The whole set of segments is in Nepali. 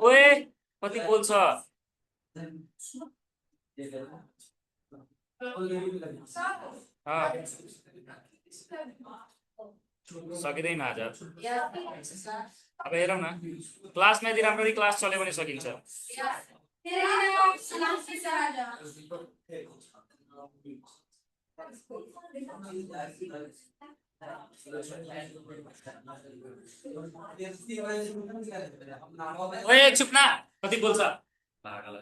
ओए कति बोल्छ सकिँदैन आज अब हेरौँ न क्लासमा यदि राम्ररी क्लास चल्यो भने सकिन्छ ओए चुप न कति बोल्छ पागल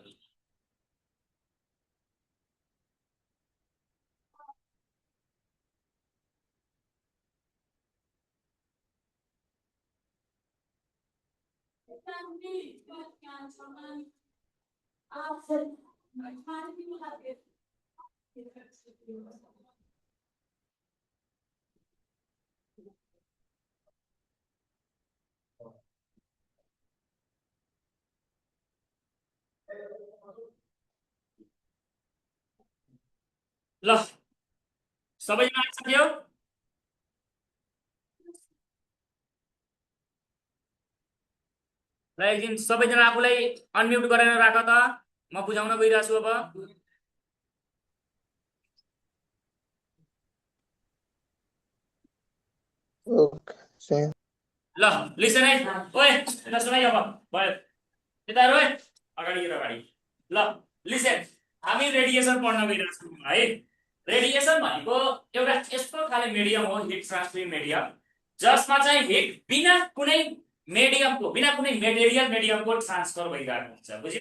ल सबैजना आइसक्यो ल एकदिन सबैजना आफूलाई अनम्युट गरेर राख त म बुझाउन गइरहेको छु अब Okay. ल लिसन है ओए यता सुन है अब भयो यता हेर है अगाडि ल लिसन हामी रेडिएसन पढ्न गइरहेको छौँ है रेडिएसन भनेको एउटा यस्तो खाले मिडियम हो हिट ट्रान्सफर मिडियम जसमा चाहिँ हिट बिना कुनै मिडियमको बिना कुनै मेटेरियल मिडियमको ट्रान्सफर भइरहेको हुन्छ बुझ्यो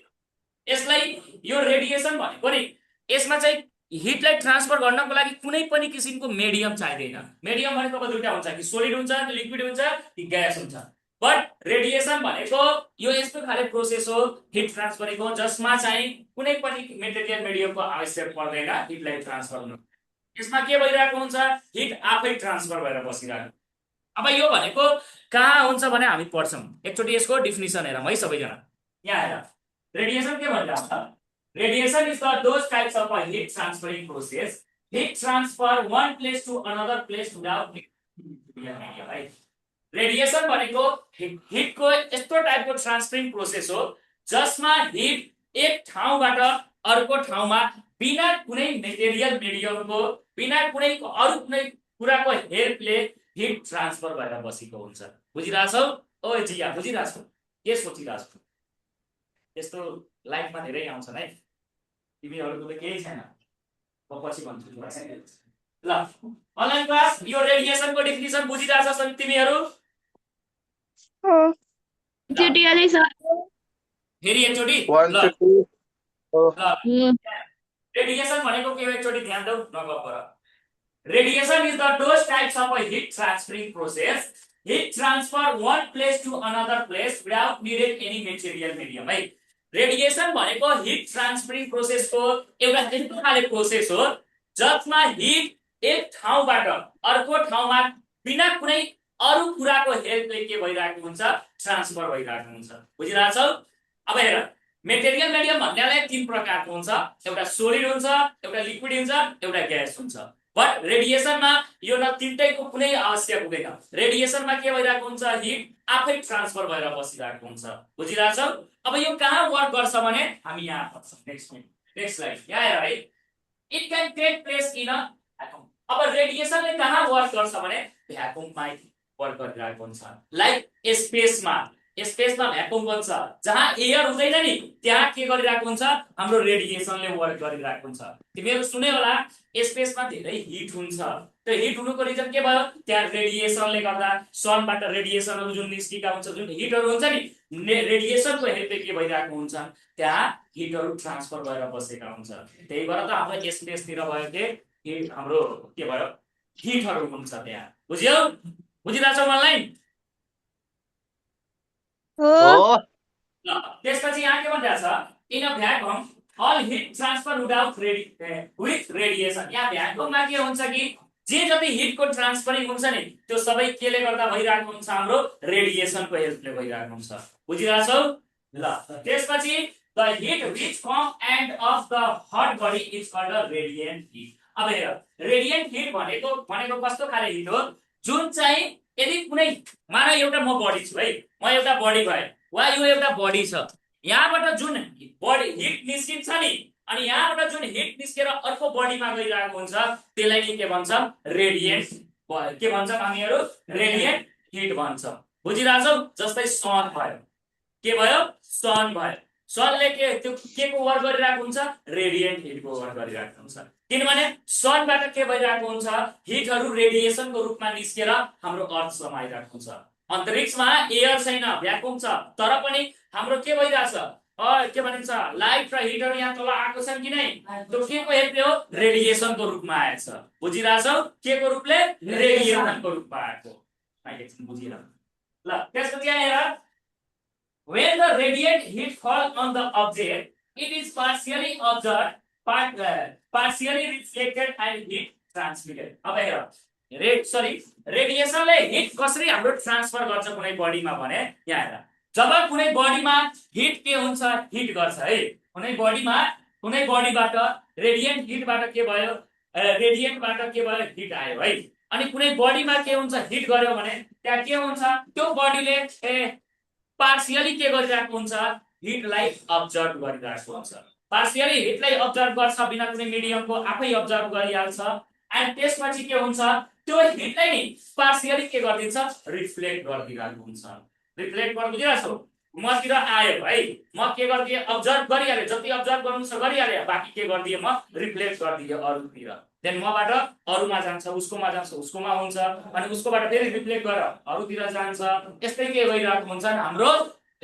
यसलाई यो रेडिएसन भनेको नि यसमा चाहिँ हिटलाई ट्रान्सफर गर्नको लागि कुनै पनि किसिमको मिडियम चाहिँदैन मिडियम भनेको अब दुईटा हुन्छ कि सोलिड हुन्छ कि लिक्विड हुन्छ कि ग्यास हुन्छ बट रेडिएसन भनेको यो यस्तो खाले प्रोसेस हो हिट ट्रान्सफरको जसमा चाहिँ कुनै पनि मेटेरियल मिडियमको आवश्यक पर्दैन हिटलाई ट्रान्सफर गर्नु यसमा के भइरहेको हुन्छ हिट आफै ट्रान्सफर भएर बसिरहेको अब यो भनेको कहाँ हुन्छ भने हामी पढ्छौँ एकचोटि यसको डेफिनिसन हेरौँ है सबैजना यहाँ हेर रेडिएसन के भनिरहेको छ radiation is those types of a heat transferring process heat transfer one place to another place without right radiation भनेको हिटको यस्तो टाइपको ट्रान्सफरिङ प्रोसेस हो जसमा हिट एक ठाउँबाट अर्को ठाउँमा बिना कुनै मेटेरियल मिडियमको बिना कुनै अरु कुनै कुराको हेल्पले हिट ट्रान्सफर भएर बसेको हुन्छ बुझिरहेछौ ओए जिया बुझिरहेछौ के सोचिरहेछौ यस्तो लाइफमा धेरै आउँछन् है तिमीहरूको त केही छैन म पछि भन्छु ल अनलाइन क्लास यो रेडिएसनको डेफिनिसन बुझिरहेछौ तिमीहरू एकचोटि सर फेरि एकचोटि One ल to two. ल रेडिएसन भनेको के हो एकचोटि ध्यान देऊ नगफ गर radiation is the those types of a hit transferring process heat transfer one place to another place without needing any material medium है रेडिएसन भनेको हिट ट्रान्सफरिङ प्रोसेसको एउटा यस्तो खाले प्रोसेस हो जसमा हिट एक ठाउँबाट अर्को ठाउँमा बिना कुनै अरु कुराको हेल्पले के भइरहेको हुन्छ ट्रान्सफर भइरहेको हुन्छ बुझिरहेछौ अब हेर मेटेरियल मिडियम भन्नाले तीन प्रकारको हुन्छ एउटा सोलिड हुन्छ एउटा लिक्विड हुन्छ एउटा ग्यास हुन्छ बट रेडिएसनमा यो न तीनटैको कुनै आवश्यक हुँदैन रेडिएसनमा के भइरहेको हुन्छ हिट आफै ट्रान्सफर भएर बसिरहेको हुन्छ बुझिरहेछौ अब यो कहाँ वर्क गर्छ भने हामी यहाँ पढ्छौँ नेक्स्ट स्लाइड यहाँ हेर है it can take place in a vacuum अब रेडिएसनले कहाँ वर्क गर्छ भने भ्याकुममा वर्क गरिरहेको हुन्छ लाइक स्पेसमा भ्याकुम बन्छ जहाँ एयर हुँदैन नि त्यहाँ के गरिरहेको हुन्छ हाम्रो रेडिएसनले वर्क गरिरहेको हुन्छ तिमीहरू सुन्यौ होला स्पेसमा धेरै हिट हुन्छ त्यो हिट हुनुको रिजन के भयो त्यहाँ रेडिएसनले गर्दा सनबाट रेडिएसनहरु जुन निस्किएका हुन्छ जुन हिटहरु हुन्छ नि रेडिएसनको हेल्पले के भइरहेको हुन्छ त्यहाँ हिटहरु ट्रान्सफर भएर बसेका हुन्छ त्यही भएर त हाम्रो स्पेसतिर भयो के हाम्रो के भयो हिटहरु हुन्छ त्यहाँ बुझ्यौ बुझिरहेछौ मलाई Oh. त्यसपछि यहाँ के भनिरहेछ in a vacuum all heat transfer without with radiation यहाँ भ्याकुममा के हुन्छ कि जे जति हिटको ट्रान्सफरिङ हुन्छ नि त्यो सबै केले गर्दा भइरहेको हुन्छ हाम्रो रेडिएसनको हेल्पले भइरहेको हुन्छ बुझिरहेछौ ल त्यसपछि the heat which come and of the hot body is called radiant heat अब हेर रेडिएन्ट हिट भनेको कस्तो खाले हिट हो जुन चाहिँ यदि कुनै मान एउटा म बडी छु है म एउटा बडी भए वा यो एउटा बडी छ यहाँबाट जुन बडी हिट निस्किन्छ नि अनि यहाँबाट जुन हिट निस्केर अर्को बडीमा गइरहेको हुन्छ त्यसलाई नि के भन्छ रेडिएन्ट के भन्छ हामीहरू रेडिएन्ट हिट भन्छ बुझिरहेछौ जस्तै सन भयो के भयो सन भयो सनले के त्यो के को वर्क गरिरहेको हुन्छ रेडिएन्ट हिटको वर्क गरिरहेको हुन्छ किनभने सनबाट के भइरहेको हुन्छ हिटहरू रेडिएसनको रूपमा निस्केर हाम्रो अर्थसम्म आइरहेको हुन्छ अन्तरिक्षमा एयर छैन भ्याकुम छ तर पनि हाम्रो के भइरहेछ के भनिन्छ लाइट र हिटहरू यहाँ तल आएको छन् कि नै त्यो के को हेल्पले हो रेडिएसनको रूपमा आएछ बुझिरहेछौ के को रूपले रेडिएसनको रूपमा आएको एकछिन बुझिर ल त्यसपछि यहाँ हेर when the radiant heat fall on the object it is partially absorbed partially reflected and heat transmitted अब हेर रेडिएसनले हिट कसरी हाम्रो ट्रान्सफर गर्छ कुनै बडीमा भने यहाँ हेर जब कुनै बडीमा हिट के हुन्छ हिट गर्छ है कुनै बडीबाट रेडिएन्ट हिटबाट के भयो रेडिएन्टबाट के भयो हिट आयो है अनि कुनै बडीमा के हुन्छ हिट गर्यो भने त्यहाँ के हुन्छ त्यो बडीले पार्शियली के गरिरहेको हुन्छ हिटलाई अब्जर्भ गरिरहेको हुन्छ पार्शियली हिटलाई अब्जर्भ गर्छ बिना कुनै मिडियमको आफै अब्जर्भ गरिहाल्छ अनि त्यसपछि के हुन्छ त्यो हिटलाई नि पार्शियली के गरिदिन्छ रिफ्लेक्ट गरिदिरहेको हुन्छ रिफ्लेक्ट गर्नु बुझिरहेछौ मतिर आयो है म के गरिदिएँ अब्जर्भ गरिहालेँ जति अब्जर्भ गर्नु छ गरिहालेँ बाँकी के गरिदिएँ म रिफ्लेक्ट गरिदिएँ अरूतिर देन मबाट अरूमा जान्छ उसकोमा जान्छ उसकोमा हुन्छ अनि उसकोबाट फेरि रिफ्लेक्ट गरेर अरूतिर जान्छ यस्तै के भइरहेको हुन्छ हाम्रो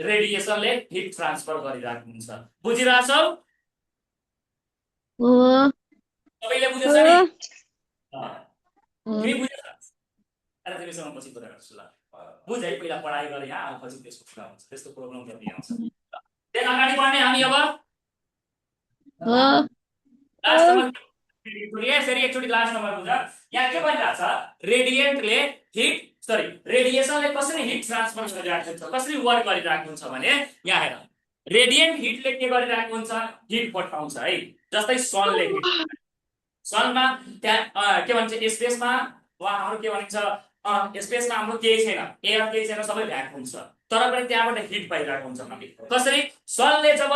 रेडिएसनले हिट ट्रान्सफर गरिरहेको हुन्छ बुझिरहेछौ हो सबैले बुझेछ नि तिमी बुझेछ अरे तिमीसँग पछि कुरा गर्छु ल बुझ है पहिला पढाइ गरे यहाँ पछि त्यसको कुरा हुन्छ त्यस्तो प्रब्लम गर्दै आउँछ देन अगाडि बढ्ने हामी अब लास्ट नम्बर फेरि एकचोटि लास्ट नम्बर बुझ यहाँ के भनिरहेको छ रेडिएन्टले रेडिएसनले कसरी हिट ट्रान्सफर गरिरहेको हुन्छ कसरी वर्क गरिरहेको हुन्छ भने यहाँ हेर रेडिएन्ट हिटले के गरिरहेको हुन्छ हिट पठाउँछ है जस्तै सनले हिट सनमा त्यहाँ के भन्छ स्पेसमा वा हाम्रो के भनिन्छ स्पेसमा हाम्रो केही छैन एयर केही छैन सबै भ्याकुम छ तर पनि त्यहाँबाट हिट भइरहेको हुन्छ कसरी सनले जब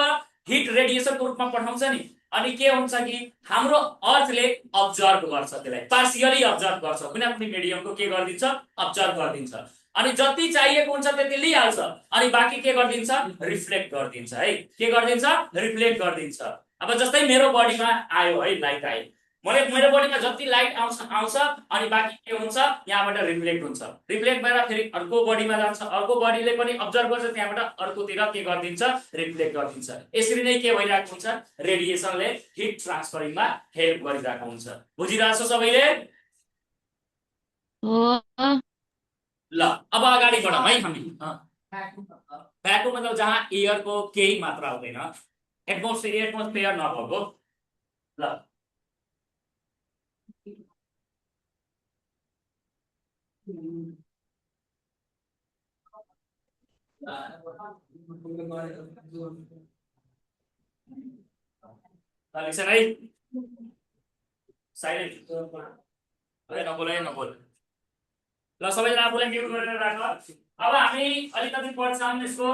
हिट रेडिएसनको रूपमा पठाउँछ नि अनि के हुन्छ कि हाम्रो अर्थले अब्जर्भ गर्छ त्यसलाई पार्शियली अब्जर्भ गर्छ कुनै पनि मिडियमको के गरिदिन्छ अब्जर्भ गरिदिन्छ अनि जति चाहिएको हुन्छ त्यति लिइहाल्छ अनि बाँकी के गरिदिन्छ रिफ्लेक्ट गरिदिन्छ है के गरिदिन्छ रिफ्लेक्ट गरिदिन्छ अब जस्तै मेरो बडीमा आयो है लाइट आयो मेरो बडीमा जति लाइट आउँछ अनि बाँकी के हुन्छ यहाँबाट रिफ्लेक्ट हुन्छ रिफ्लेक्ट भएर फेरि अर्को बडीमा जान्छ अर्को बडीले पनि अब्जर्भ गर्छ त्यहाँबाट अर्कोतिर के गरिदिन्छ रिफ्लेक्ट गरिदिन्छ यसरी नै के भइरहेको हुन्छ रेडिएसनले हिट ट्रान्सफरिङमा हेल्प गरिरहेको हुन्छ बुझिरहेछौ सबैले ल अब अगाडि बढौँ है हामी भ्याकुम मतलब जहाँ एयरको केही मात्रा हुँदैन एटमोस्फियर नभएको ल Listen है साइलेन्ट नबोल ल सबैजना आफूलाई म्युट गरेर राख अब हामी अलिकति पढ्छौँ यसको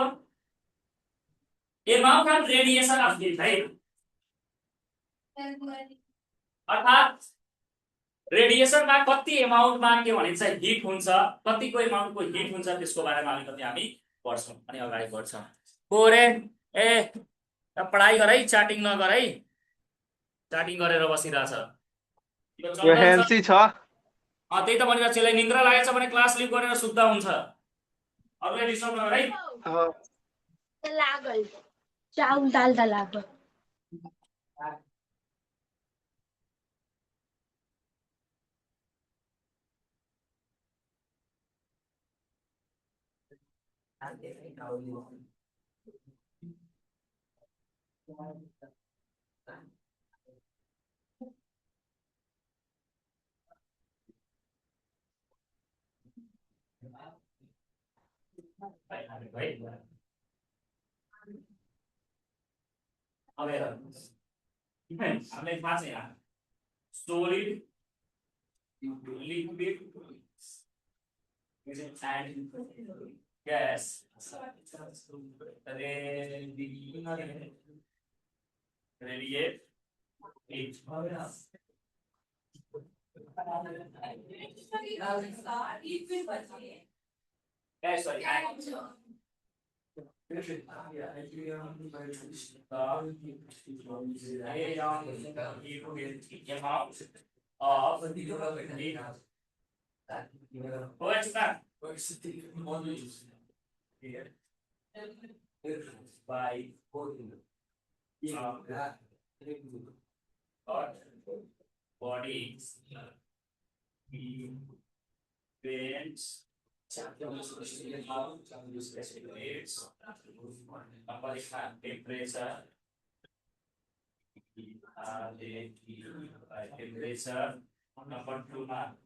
amount of radiation of heat है अर्थात् रेडिएसनमा कति एमाउन्टमा के भनिन्छ हिट हुन्छ कतिको एमाउन्टको हिट हुन्छ त्यसको बारेमा अलिकति हामी पढ्छौँ अनि अगाडि बढ्छौँ कोरे ए पढाइ गर है च्याटिङ नगर है च्याटिङ गरेर बसिरहेछ यो हेन्सी छ त्यही त भनिरहेको छु यसलाई निन्द्रा लागेछ भने क्लास लिभ गरेर सुत्दा हुन्छ अरूलाई डिस्टर्ब नगर है लागल चाउल दाल त लाग्यो Right? अब हेर हामीलाई थाहा छ यहाँ solid liquid and gas radiate heat. Sorry, by body events temperature temperature number 2 color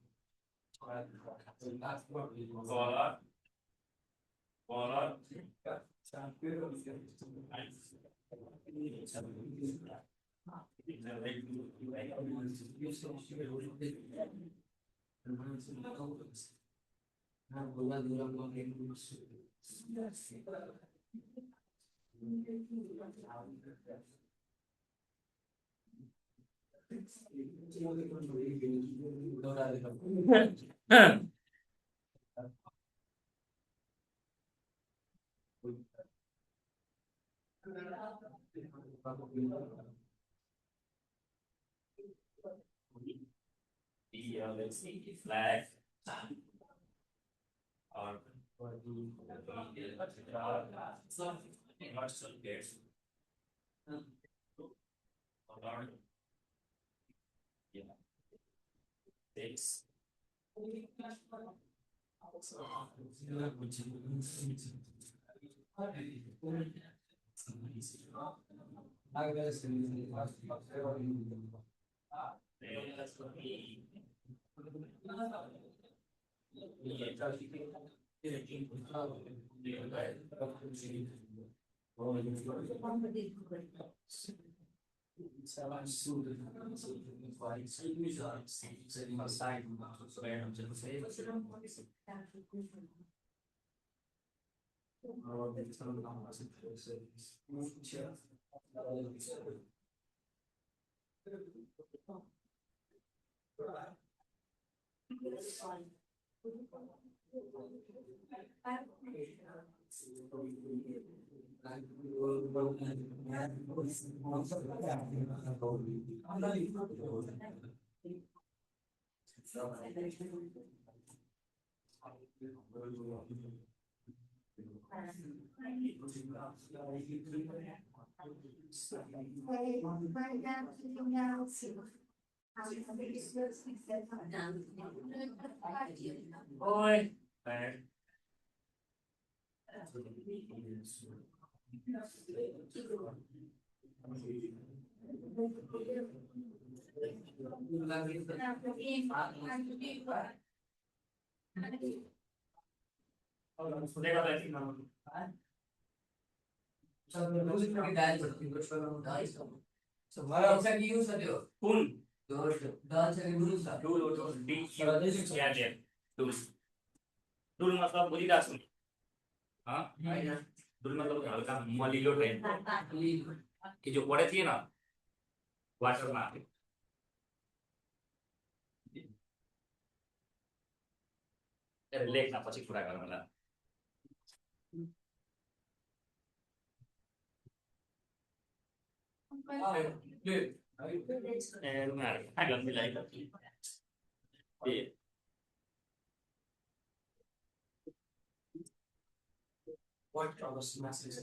let's see flag or universal gates yeah six Oi, डुल मतलब बुझिरहेको छु डुल मतलब हल्का मलिलो टाइप जो पढे थिएन वाटरमा लेख्न पछि कुरा गरौँला What was message?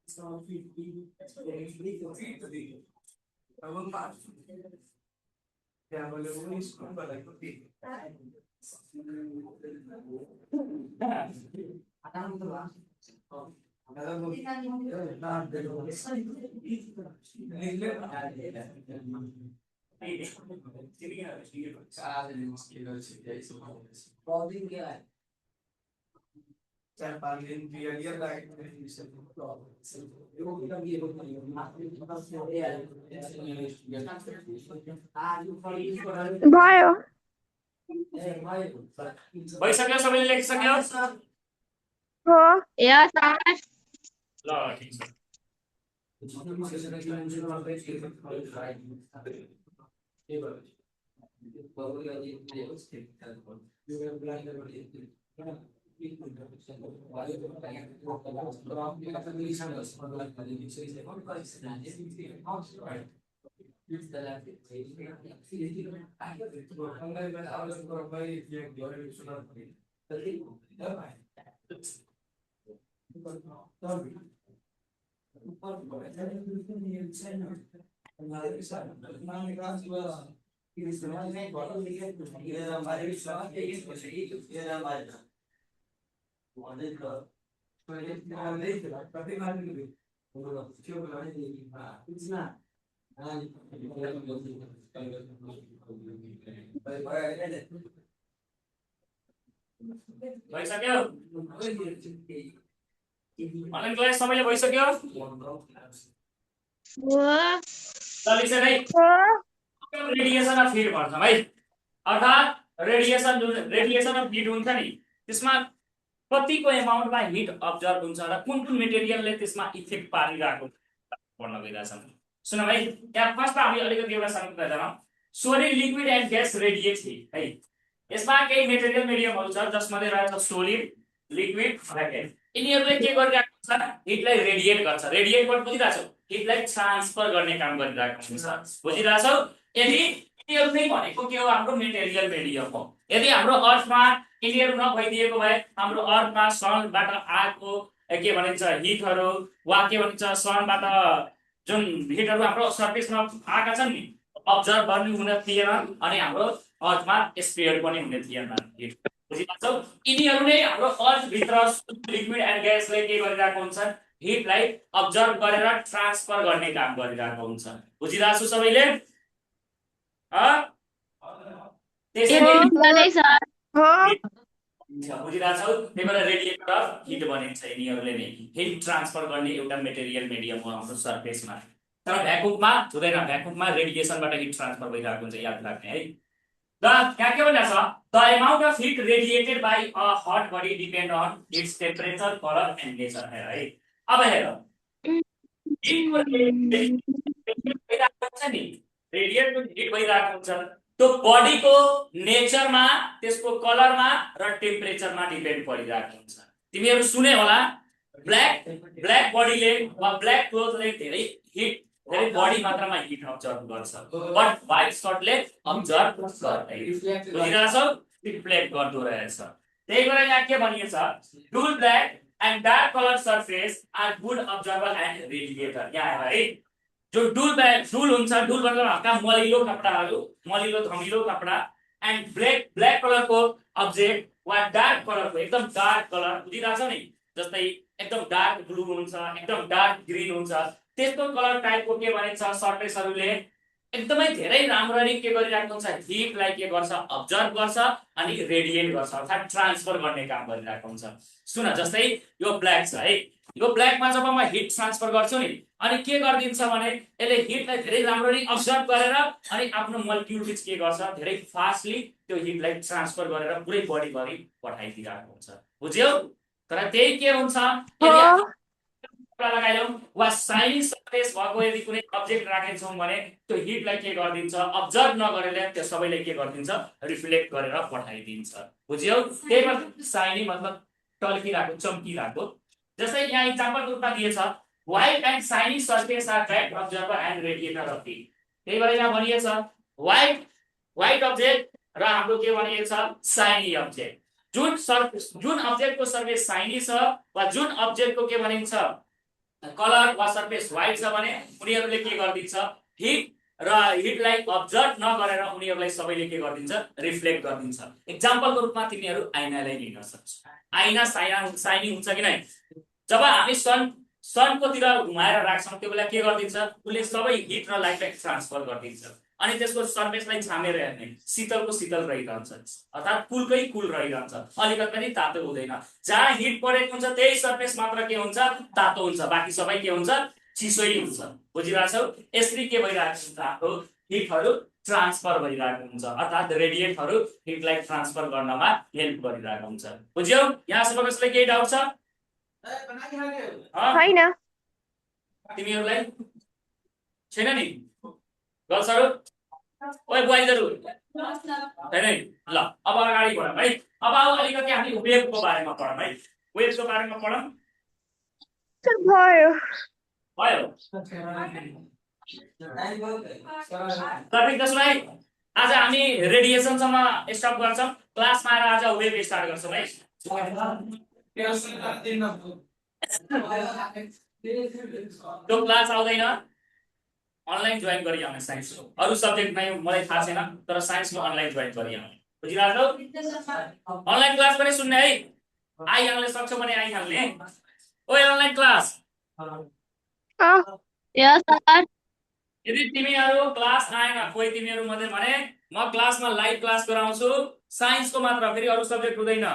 So I will pass. Yeah, but it was but I could be. भयो भइसक्यो सबैले लेखिसक्यो हो यस ल ठिक छ भइसक्यो अनलाइन क्लास सबैले भइसक्यो हो ल लिसन है रेडिएसन अफ हिट भन्छौँ है अर्थात् रेडिएसन अफ हिट हुन्छ नि त्यसमा कतिको एमाउन्टमा हिट अब्जर्भ हुन्छ र कुन कुन मेटेरियलले त्यसमा इफेक्ट पारिरहेको पढ्न गइरहेछौँ सुन भाइ त्यहाँ फर्स्टमा हामी अलिकति एउटा सङ्कल्प जानौँ solid liquid and gas radiate heat है यसमा केही मेटेरियल मिडियमहरू छ जसमध्ये रहेछ सोलिड लिक्विड र ग्यास यिनीहरूले के गरिरहेको हुन्छ हिटलाई रेडिएट गर्छ रेडिएट बुझिरहेछौ हिटलाई ट्रान्सफर गर्ने काम गरिरहेको हुन्छ बुझिरहेछौ यदि यिनीहरू नै भनेको के हो हाम्रो मेटेरियल मिडियम हो यदि हाम्रो अर्थमा यिनीहरू नभइदिएको भए हाम्रो अर्थमा सनबाट आएको के भनिन्छ हिटहरू वा के भनिन्छ सनबाट जुन हिटहरू हाम्रो सर्फेसमा आएका छन् नि अब्जर्भ गर्नु हुन थिएन अनि हाम्रो अर्थमा स्प्रेड पनि हुने थिएन हिट बुझिरहेछौ यिनीहरू नै हाम्रो अर्थभित्र लिक्विड एन्ड ग्यासले के गरिरहेको हुन्छ हिटलाई अब्जर्भ गरेर ट्रान्सफर गर्ने काम गरिरहेको हुन्छ बुझिरहेछु सबैले बुझिरहेछौ त्यही भएर रेडिएटर अफ हिट भनिन्छ यिनीहरूले नै हिट ट्रान्सफर गर्ने एउटा मेटेरियल मिडियम हो हाम्रो सर्फेसमा तर भ्याकुममा हुँदैन भ्याकुममा रेडिएसनबाट हिट ट्रान्सफर भइरहेको हुन्छ याद राख्ने है द यहाँ के भनिरहेको छ the amount of heat radiated by a hot body depend on its temperature colour and nature है अब हेर रेडिएट हिट भइरहेको हुन्छ त्यो बडीको नेचरमा त्यसको कलरमा र टेम्परेचरमा डिपेन्ड परिरहेको हुन्छ तिमीहरू सुने होला ब्ल्याक बडीले वा ब्ल्याक क्लोथले धेरै बडी मात्रामा हिट अब्जर्भ गर्छ बट व्हाइट सर्टले अब्जर्भ गर्दैन बुझिरहेछौ रिफ्लेक्ट गर्दो रहेछ त्यही भएर यहाँ के भनिएको dull black and dark colour surface are good absorber and radiator यहाँ है जो डुल हुन्छ डुल भनेको हल्का मलिलो कपडाहरू मलिलो धमिलो कपडा एन्ड ब्ल्याक कलरको अब्जेक्ट वा डार्क कलरको एकदम डार्क कलर बुझिरहेछ नि जस्तै एकदम डार्क ब्लू हुन्छ एकदम डार्क ग्रीन हुन्छ त्यस्तो कलर टाइपको के भनिन्छ सर्फेसहरूले एकदमै धेरै राम्ररी के गरिरहेको हुन्छ हिटलाई के गर्छ अब्जर्भ गर्छ अनि रेडिएट गर्छ अर्थात् ट्रान्सफर गर्ने काम गरिरहेको हुन्छ सुन जस्तै यो ब्ल्याक छ है यो ब्ल्याकमा जब म हिट ट्रान्सफर गर्छु नि अनि के गरिदिन्छ भने यसले हिटलाई धेरै राम्ररी अब्जर्भ गरेर अनि आफ्नो मलिक्युल्स के गर्छ धेरै फास्टली त्यो हिटलाई ट्रान्सफर गरेर पुरै बडीभरि पठाइदिरहेको हुन्छ बुझ्यौ तर त्यही के हुन्छ लगाइलौँ वा साइनिङ सर्फेस भएको यदि कुनै अब्जेक्ट राखेछौँ भने त्यो हिटलाई के गरिदिन्छ अब्जर्भ नगरेर त्यो सबैले के गरिदिन्छ रिफ्लेक्ट गरेर पठाइदिन्छ बुझ्यौ त्यही भएर साइनिङ मतलब टल्किरहेको चम्किरहेको जस्तै यहाँ इक्जाम्पलको रूपमा दिएछ white and shining surface are direct observer and radiator of heat त्यही भएर यहाँ भनिएको व्हाइट अब्जेक्ट र हाम्रो के भनिएको छ साइनी अब्जेक्ट जुन अब्जेक्टको सर्फेस साइनी छ वा जुन अब्जेक्टको के भनिन्छ कलर वा सर्फेस व्हाइट छ भने उनीहरूले के गरिदिन्छ हिट र हिटलाई अब्जर्भ नगरेर उनीहरूलाई सबैले के गरिदिन्छ रिफ्लेक्ट गरिदिन्छ इक्जाम्पलको रूपमा तिमीहरू आइनालाई लिन सक्छौ आइना साइनिङ हुन्छ कि नै जब हामी सनको तिर घुमाएर राख्छौँ त्यो बेला के गरिदिन्छ उसले सबै हिट र लाइटलाई ट्रान्सफर गरिदिन्छ अनि त्यसको सर्फेसलाई छामेर हेर्ने शीतलको शीतल रहिरहन्छ अर्थात् कुलकै कुल रहिरहन्छ अलिकति पनि तातो हुँदैन जहाँ हिट परेको हुन्छ त्यही सर्फेस मात्र के हुन्छ तातो हुन्छ बाँकी सबै के हुन्छ चिसै हुन्छ बुझिरहेछौ यसरी के भइरहेको हुन्छ हाम्रो हिटहरू ट्रान्सफर भइरहेको हुन्छ अर्थात् रेडिएटहरू हिटलाई ट्रान्सफर गर्नमा हेल्प गरिरहेको हुन्छ बुझ्यौ यहाँसम्म कसैलाई केही डाउट छ छैन तिमीहरूलाई छैन नि गर्ल्सहरू ओए बोइजहरू छैन नि ल अब अगाडि बढौँ है अब अलिकति हामी वेभको बारेमा पढौँ है वेभको बारेमा पढौँ भयो भयो दसलाई आज हामी रेडिएसनसम्म स्टप गर्छौँ क्लासमा आएर आज वेभ स्टार्ट गर्छौँ है त्यो क्लास आउँदैन अनलाइन जोइन गरिआउने साइन्स अरू सब्जेक्ट नै मलाई थाहा छैन तर साइन्सको अनलाइन जोइन गरिआउने बुझिरहेछौ अनलाइन क्लास पनि सुन्ने है आइहाल्ने सक्छौ भने आइहाल्ने ओए अनलाइन क्लास यस सर यदि तिमीहरू क्लास आएन कोही तिमीहरू मध्ये भने म क्लासमा लाइभ क्लास गराउँछु साइन्सको मात्र फेरि अरू सब्जेक्ट हुँदैन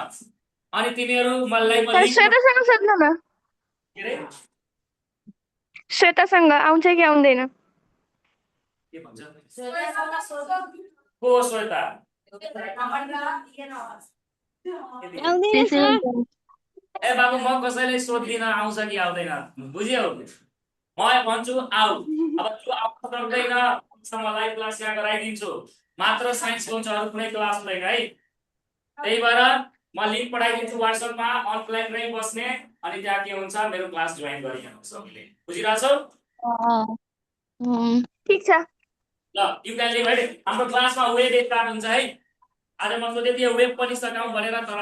अनि तिमीहरू मलाई श्वेतासँग सोध्नु न श्वेतासँग आउँछ कि आउँदैन के भन्छ को श्वेता ए बाबु म कसैले सोध्दिन आउँछ कि आउँदैन बुझ्यौ म भन्छु आऊ अब त्यो आउन सक्दैन लाइभ क्लास यहाँ गराइदिन्छु मात्र साइन्स हुन्छ अरू कुनै क्लास हुँदैन है त्यही भएर म लिङ्क पठाइदिन्छु व्हाट्सएपमा अनलाइन नै बस्ने अनि त्यहाँ के हुन्छ मेरो क्लास जोइन गरिहाल्नु सबैले बुझिरहेछौ ठीक छ ल यु क्यान लिभ है हाम्रो क्लासमा वेभ स्टार्ट हुन्छ है आज म सोधे थियो वेभ पनि सकाउँ भनेर तर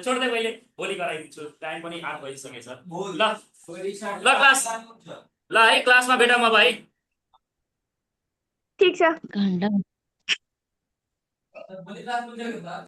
छोड्दै मैले भोलि गराइदिन्छु टाइम पनि 8 बजिसकेछ ल क्लास ल है क्लासमा भेटौँ अब है ठीक छ